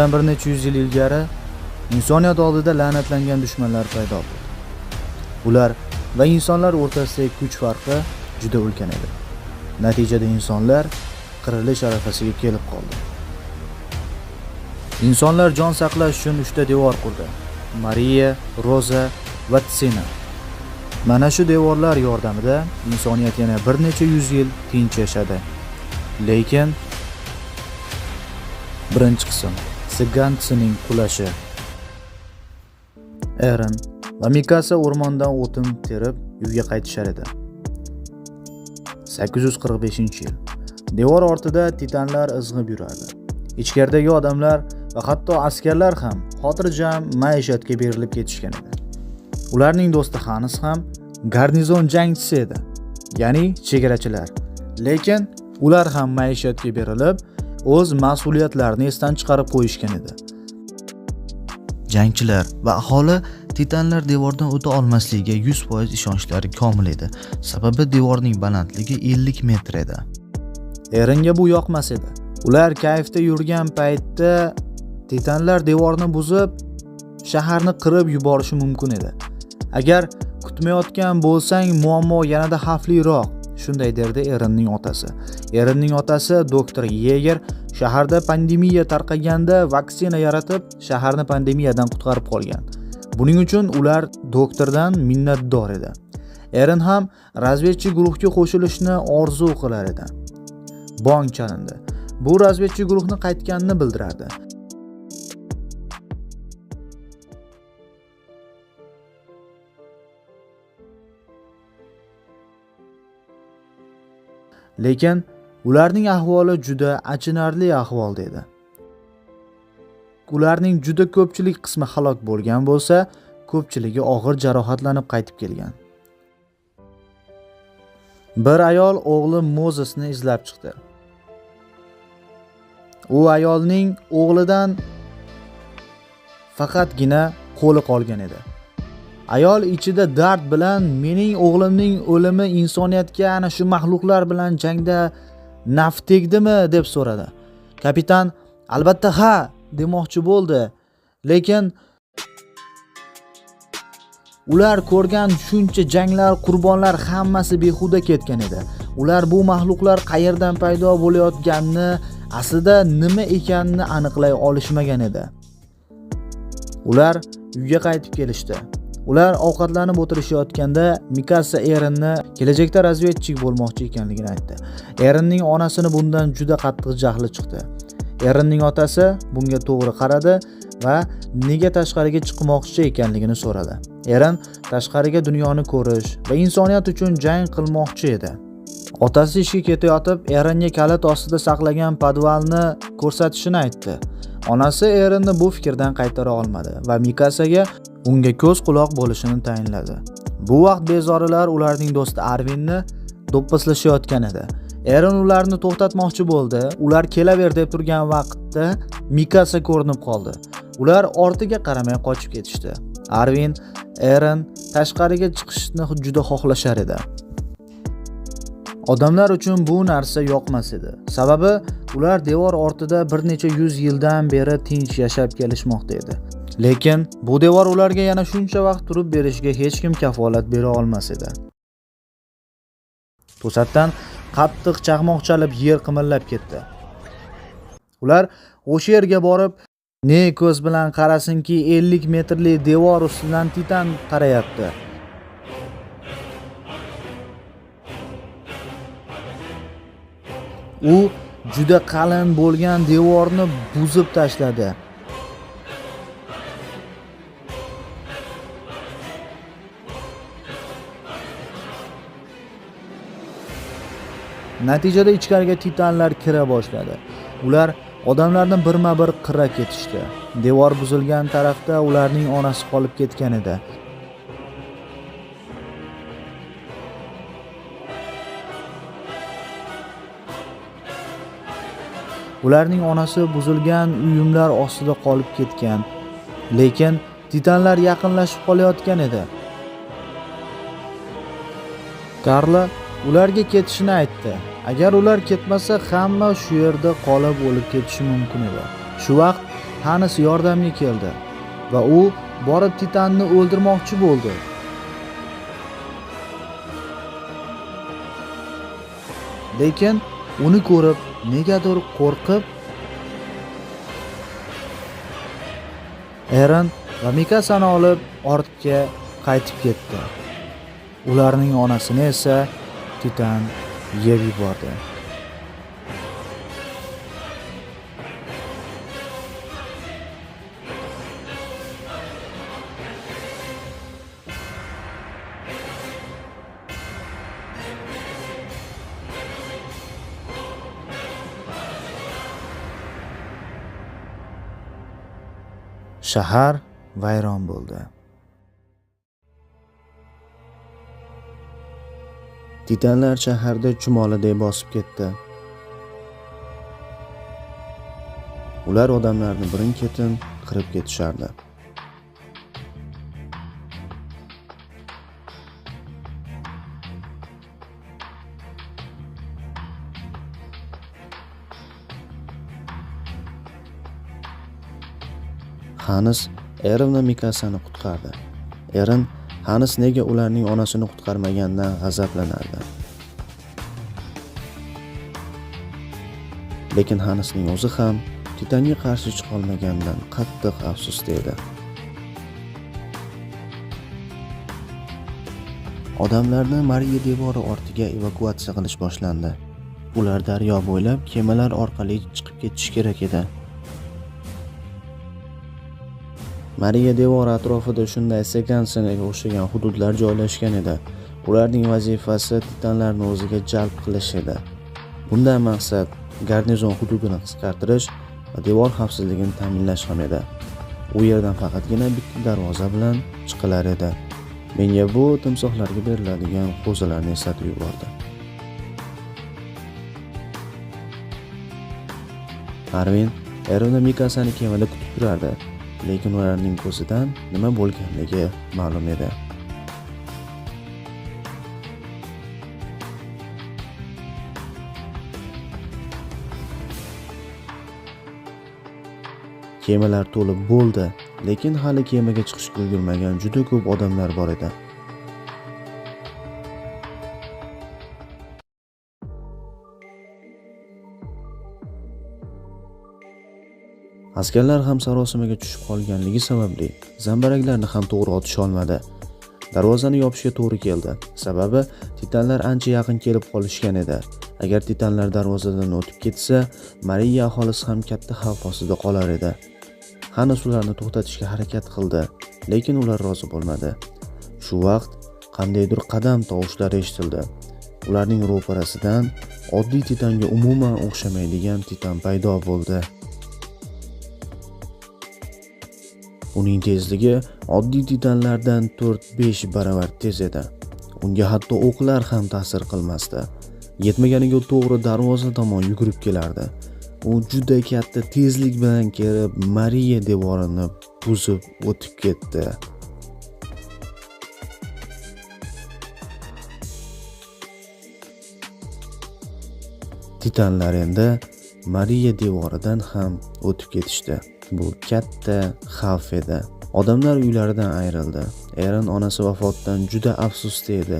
Bundan bir necha yuz yil ilgari insoniyat oldida la'natlangan dushmanlar paydo bo'ldi. Ular va insonlar o'rtasidagi kuch farqi juda ulkan edi. Natijada insonlar qirilish arafasiga kelib qoldi. Insonlar jon saqlash uchun 3 ta devor qurdi: Mariya, Roza va Tsina. Mana shu devorlar yordamida insoniyat yana bir necha yuz yil tinch yashadi. Lekin birinchi qism Sigantsining qulashi. Eren va Mikasa o'rmondan o'tin terib uyga qaytishar edi. 845-yil. Devor ortida titanlar izg'ib yurardi. Ichkaridagi odamlar va hatto askarlar ham xotirjam maishatga berilib ketishgan edi. Ularning do'sti Hanis ham garnizon jangchisi edi, ya'ni chegarachilar. Lekin ular ham maishatga berilib, o'z mas'uliyatlarini esdan chiqarib qo'yishgan edi. Jangchilar va aholi titanlar devordan o'ta olmasligiga 100% ishonchlari komil edi. Sababi devorning balandligi 50 metr edi. Erenga bu yoqmas edi. Ular kayfda yurgan paytda titanlar devorni buzib, shaharni qirib yuborishi mumkin edi. Agar kutmayotgan bo'lsang, muammo yanada xavfliroq, shunday derdi Erenning otasi. Erenning otasi doktor Yeger shaharda pandemiya tarqaganda vaksina yaratib, shaharni pandemiyadan qutqarib qolgan. Buning uchun ular doktordan minnatdor edi. Eren ham razvedchi guruhga qo'shilishni orzu qilar edi. Bong chalindi. Bu razvedchi guruhni qaytganini bildirardi. Lekin ularning ahvoli juda achinarli ahvolda edi. Ularning juda ko'pchilik qismi halok bo'lgan bo'lsa, ko'pchiligi og'ir jarohatlanib qaytib kelgan. Bir ayol o'g'li Mozesni izlab chiqdi. U ayolning o'g'lidan faqatgina qo'li qolgan edi. Ayol ichida dard bilan mening o'g'limning o'limi insoniyatga ana shu mahluqlar bilan jangda naf tegdimi deb so'radi. Kapitan albatta ha demoqchi bo'ldi. Lekin ular ko'rgan shuncha janglar, qurbonlar hammasi behuda ketgan edi. Ular bu mahluqlar qayerdan paydo bo'layotganini, aslida nima ekanini aniqlay olishmagan edi. Ular uyga qaytib kelishdi. Ular ovqatlanib o'tirishayotganda Mikasa Erenni kelajakda razvedchik bo'lmoqchi ekanligini aytdi. Erenning onasini bundan juda qattiq jahli chiqdi. Erenning otasi bunga to'g'ri qaradi va nega tashqariga chiqmoqchi ekanligini so'radi. Eren tashqariga dunyoni ko'rish va insoniyat uchun jang qilmoqchi edi. Otasi ishga ketayotib, Erenga kalit ostida saqlagan podvalni ko'rsatishini aytdi. Onasi Erenni bu fikrdan qaytara olmadi va Mikasaga unga ko'z quloq bo'lishini tayinladi. Bu vaqt bezorilar ularning do'sti Arvinni do'pposlashayotgan edi. Eren ularni to'xtatmoqchi bo'ldi. Ular kelaver deb turgan vaqtda Mikasa ko'rinib qoldi. Ular ortiga qaramay qochib ketishdi. Arvin, Eren tashqariga chiqishni juda xohlashar edi. Odamlar uchun bu narsa yoqmas edi. Sababi ular devor ortida bir necha yuz yildan beri tinch yashab kelishmoqda edi. Lekin bu devor ularga yana shuncha vaqt turib berishga hech kim kafolat bera olmas edi. To'satdan qattiq chaqmoq chalib yer qimillab ketdi. Ular o'sha yerga borib, ne ko'z bilan qarasinki 50 metrli devor ustidan titan qarayapti. U juda qalin bo'lgan devorni buzib tashladi. Natijada ichkariga titanlar kira boshladi. Ular odamlarni birma-bir qira ketishdi. Devor buzilgan tarafda ularning onasi qolib ketgan edi. Ularning onasi buzilgan uyumlar ostida qolib ketgan. Lekin titanlar yaqinlashib qolayotgan edi. Karla ularga ketishini aytdi. Agar ular ketmasa, hamma shu yerda qolib o'lib ketishi mumkin edi. Shu vaqt Hanis yordamga keldi va u borib Titanni o'ldirmoqchi bo'ldi. Lekin uni ko'rib negadir qo'rqib Eren va Mikasani olib ortga qaytib ketdi. Ularning onasini esa Titan yeb yubordi. Shahar vayron bo'ldi. Titanlar shaharda chumoliday bosib ketdi. Ular odamlarni birin-ketin qirib ketishardi. Hanis Eren va Mikasani qutqardi. Eren Hanis nega ularning onasini qutqarmaganidan g'azablanardi. Lekin Hanisning o'zi ham Titanga qarshi chiqa olmaganidan qattiq afsusda edi. Odamlarni Mariya devori ortiga evakuatsiya qilish boshlandi. Ular daryo bo'ylab kemalar orqali chiqib ketish kerak edi. Mariya devori atrofida shunday sekansiyga o'xshagan hududlar joylashgan edi. Ularning vazifasi titanlarni o'ziga jalb qilish edi. Bundan maqsad garnizon hududini qisqartirish va devor xavfsizligini ta'minlash ham edi. U yerdan faqatgina bitta darvoza bilan chiqilar edi. Menga bu timsohlarga beriladigan qo'zilarni eslatib yubordi. Arvin Eren va Mikasani kemada kutib turardi. Lekin ularning ko'zidan nima bo'lganligi ma'lum edi. Kemalar to'lib bo'ldi, lekin hali kemaga chiqishga ulgurmagan juda ko'p odamlar bor edi. Askarlar ham sarosimaga tushib qolganligi sababli zambaraklarni ham to'g'ri otisha olmadi. Darvozani yopishga to'g'ri keldi. Sababi titanlar ancha yaqin kelib qolishgan edi. Agar titanlar darvozadan o'tib ketsa, Mariya aholisi ham katta xavf ostida qolar edi. Hanis ularni to'xtatishga harakat qildi, lekin ular rozi bo'lmadi. Shu vaqt qandaydir qadam tovushlari eshitildi. Ularning ro'parasidan oddiy titanga umuman o'xshamaydigan titan paydo bo'ldi. Uning tezligi oddiy titanlardan 4-5 baravar tez edi. Unga hatto o'qlar ham ta'sir qilmasdi. Yetmaganiga to'g'ri darvoza tomon yugurib kelardi. U juda katta tezlik bilan kelib Mariya devorini buzib o'tib ketdi. Titanlar endi Mariya devoridan ham o'tib ketishdi. Bu katta xavf edi. Odamlar uylaridan ayrildi. Eren onasi vafotidan juda afsusda edi.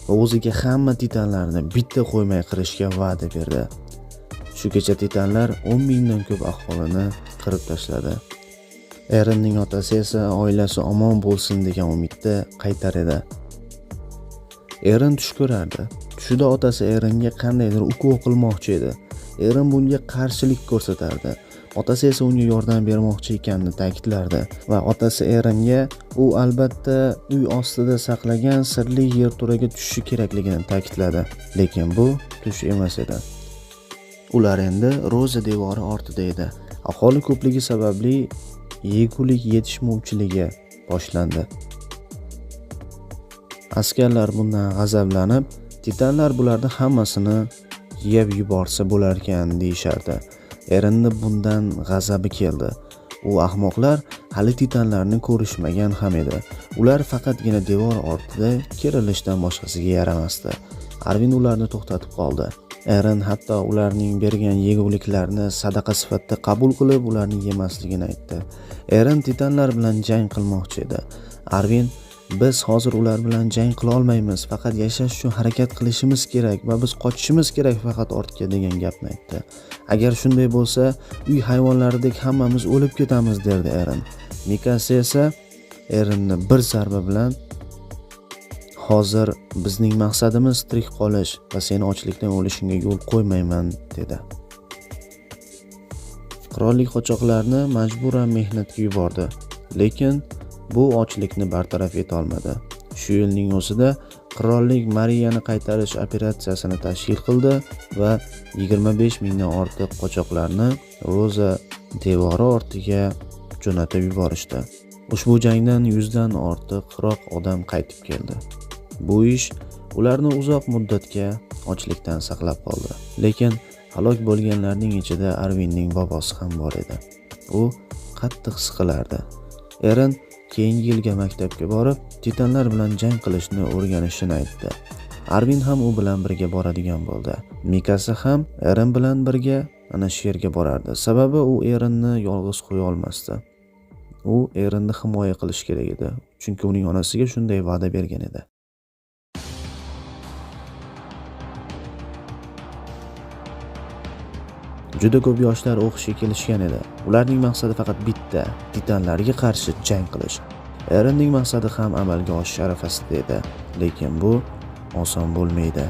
Va o'ziga hamma titanlarni bitta qo'ymay qirishga va'da berdi. Shu kecha titanlar 10 mingdan ko'p aholini qirib tashladi. Erenning otasi esa oilasi omon bo'lsin degan umidda qaytar edi. Eren tush ko'rardi. Tushida otasi Erenga qandaydir ukol qilmoqchi edi. Eren bunga qarshilik ko'rsatardi. Otasi esa unga yordam bermoqchi ekanini ta'kidlardi va otasi Erenga u albatta uy ostida saqlagan sirli yerto'raga tushishi kerakligini ta'kidladi. Lekin bu tush emas edi. Ular endi Roza devori ortida edi. Aholi ko'pligi sababli yegulik yetishmovchiligi boshlandi. Askarlar bundan g'azablanib, titanlar bularni hammasini yeb yuborsa bo'lar ekan deyishardi. Erenni bundan g'azabi keldi. U ahmoqlar hali titanlarni ko'rishmagan ham edi. Ular faqatgina devor ortida kerilishdan boshqasiga yaramasdi. Arvin ularni to'xtatib qoldi. Eren hatto ularning bergan yeguliklarni sadaqa sifatida qabul qilib, ularni yemasligini aytdi. Eren titanlar bilan jang qilmoqchi edi. Arvin: "Biz hozir ular bilan jang qila olmaymiz. Faqat yashash uchun harakat qilishimiz kerak va biz qochishimiz kerak faqat ortga" degan gapni aytdi. "Agar shunday bo'lsa, uy hayvonlaridek hammamiz o'lib ketamiz", derdi Eren. Mikasa esa Erenni bir zarba bilan: "Hozir bizning maqsadimiz tirik qolish va seni ochlikdan o'lishingga yo'l qo'ymayman", dedi. Qirollik qochoqlarni majburan mehnatga yubordi, lekin bu ochlikni bartaraf eta olmadi. Shu yilning o'zida qirollik Mariyani qaytarish operatsiyasini tashkil qildi va 25 mingdan ortiq qochoqlarni Roza devori ortiga jo'natib yuborishdi. Ushbu jangdan 100 dan ortiqroq odam qaytib keldi. Bu ish ularni uzoq muddatga ochlikdan saqlab qoldi. Lekin halok bo'lganlarning ichida Arvinning bobosi ham bor edi. U qattiq siqilardi. Eren keyingi yilga maktabga borib, titanlar bilan jang qilishni o'rganishini aytdi. Arvin ham u bilan birga boradigan bo'ldi. Mikasa ham Eren bilan birga ana shu yerga borardi. Sababi u Erenni yolg'iz qo'ya olmasdi. U Erenni himoya qilish kerak edi, chunki uning onasiga shunday va'da bergan edi. Juda ko'p yoshlar o'qishga kelishgan edi. Ularning maqsadi faqat bitta: titanlarga qarshi jang qilish. Erenning maqsadi ham amalga oshish arafasida edi, lekin bu oson bo'lmaydi.